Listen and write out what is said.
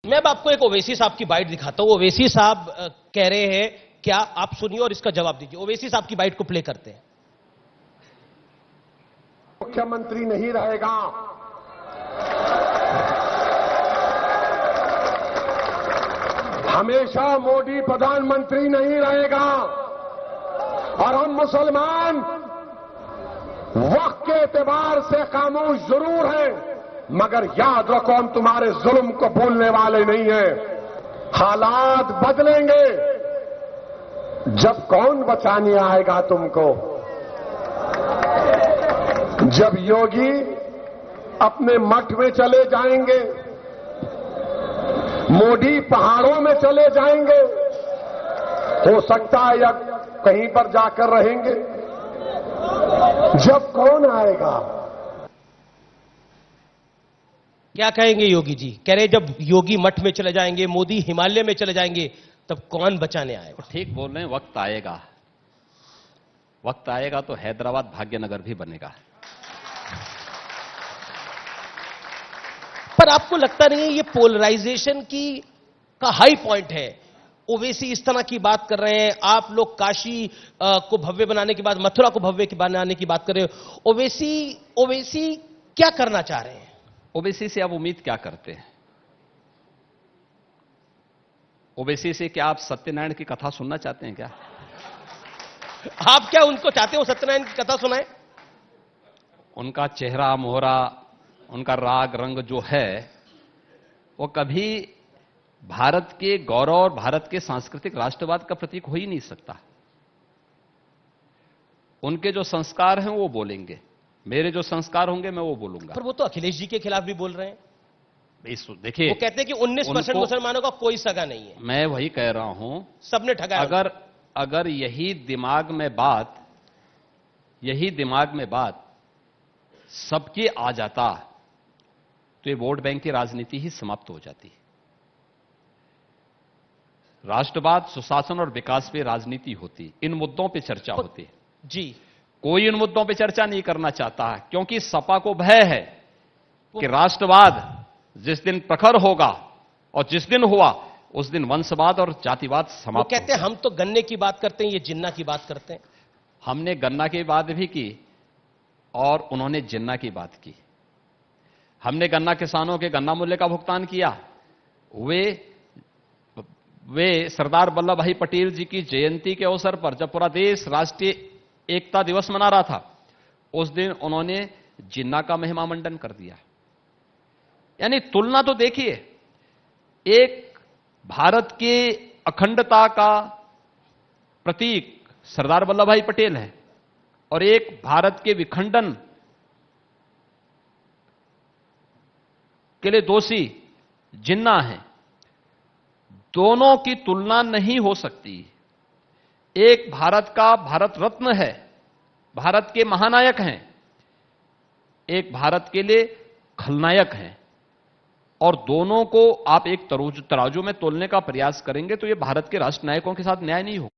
मैं अब आपको एक ओवैसी साहब की बाइट दिखाता हूं। ओवैसी साहब कह रहे हैं, क्या आप सुनिए और इसका जवाब दीजिए। ओवैसी साहब की बाइट को प्ले करते हैं। मुख्यमंत्री नहीं रहेगा, हमेशा मोदी प्रधानमंत्री नहीं रहेगा, और हम मुसलमान वक्त के एतबार से खामोश जरूर हैं, मगर याद रखो हम तुम्हारे जुल्म को भूलने वाले नहीं हैं। हालात बदलेंगे, जब कौन बचाने आएगा तुमको? जब योगी अपने मठ में चले जाएंगे, मोदी पहाड़ों में चले जाएंगे, हो सकता है या कहीं पर जाकर रहेंगे, जब कौन आएगा? क्या कहेंगे योगी जी? कह रहे जब योगी मठ में चले जाएंगे, मोदी हिमालय में चले जाएंगे, तब कौन बचाने आएगा? ठीक बोल रहे हैं, वक्त आएगा, वक्त आएगा तो हैदराबाद भाग्यनगर भी बनेगा। पर आपको लगता नहीं है ये पोलराइजेशन का हाई पॉइंट है? ओवैसी इस तरह की बात कर रहे हैं, आप लोग काशी को भव्य बनाने की बात, मथुरा को भव्य बनाने की बात कर रहे हो। ओवैसी क्या करना चाह रहे हैं? ओवैसी से आप उम्मीद क्या करते हैं? ओवैसी से क्या आप सत्यनारायण की कथा सुनना चाहते हैं क्या? आप क्या उनको चाहते हो सत्यनारायण की कथा सुनाएं? उनका चेहरा मोहरा, उनका राग रंग जो है, वो कभी भारत के गौरव और भारत के सांस्कृतिक राष्ट्रवाद का प्रतीक हो ही नहीं सकता। उनके जो संस्कार हैं वो बोलेंगे, मेरे जो संस्कार होंगे मैं वो बोलूंगा। पर वो तो अखिलेश जी के खिलाफ भी बोल रहे हैं। देखिए, वो कहते हैं कि 19% मुसलमानों का कोई सगा नहीं है। मैं वही कह रहा हूं, सबने ठगाया। अगर यही दिमाग में बात सबके आ जाता तो ये वोट बैंक की राजनीति ही समाप्त हो जाती। राष्ट्रवाद, सुशासन और विकास पे राजनीति होती, इन मुद्दों पे चर्चा होती जी। कोई इन मुद्दों पे चर्चा नहीं करना चाहता है, क्योंकि सपा को भय है कि राष्ट्रवाद जिस दिन प्रखर होगा और जिस दिन हुआ उस दिन वंशवाद और जातिवाद समाप्त। वो कहते हैं हम तो गन्ने की बात करते हैं, ये जिन्ना की बात करते हैं। हमने गन्ना की बात भी की और उन्होंने जिन्ना की बात की। हमने गन्ना किसानों के गन्ना मूल्य का भुगतान किया। वे सरदार वल्लभ भाई पटेल जी की जयंती के अवसर पर, जब पूरा देश राष्ट्रीय एकता दिवस मना रहा था, उस दिन उन्होंने जिन्ना का महिमा मंडन कर दिया। यानी तुलना तो देखिए, एक भारत के अखंडता का प्रतीक सरदार वल्लभ भाई पटेल है और एक भारत के विखंडन के लिए दोषी जिन्ना है। दोनों की तुलना नहीं हो सकती। एक भारत का भारत रत्न है, भारत के महानायक हैं, एक भारत के लिए खलनायक हैं, और दोनों को आप एक तराजू में तोलने का प्रयास करेंगे तो यह भारत के राष्ट्र नायकों के साथ न्याय नहीं होगा।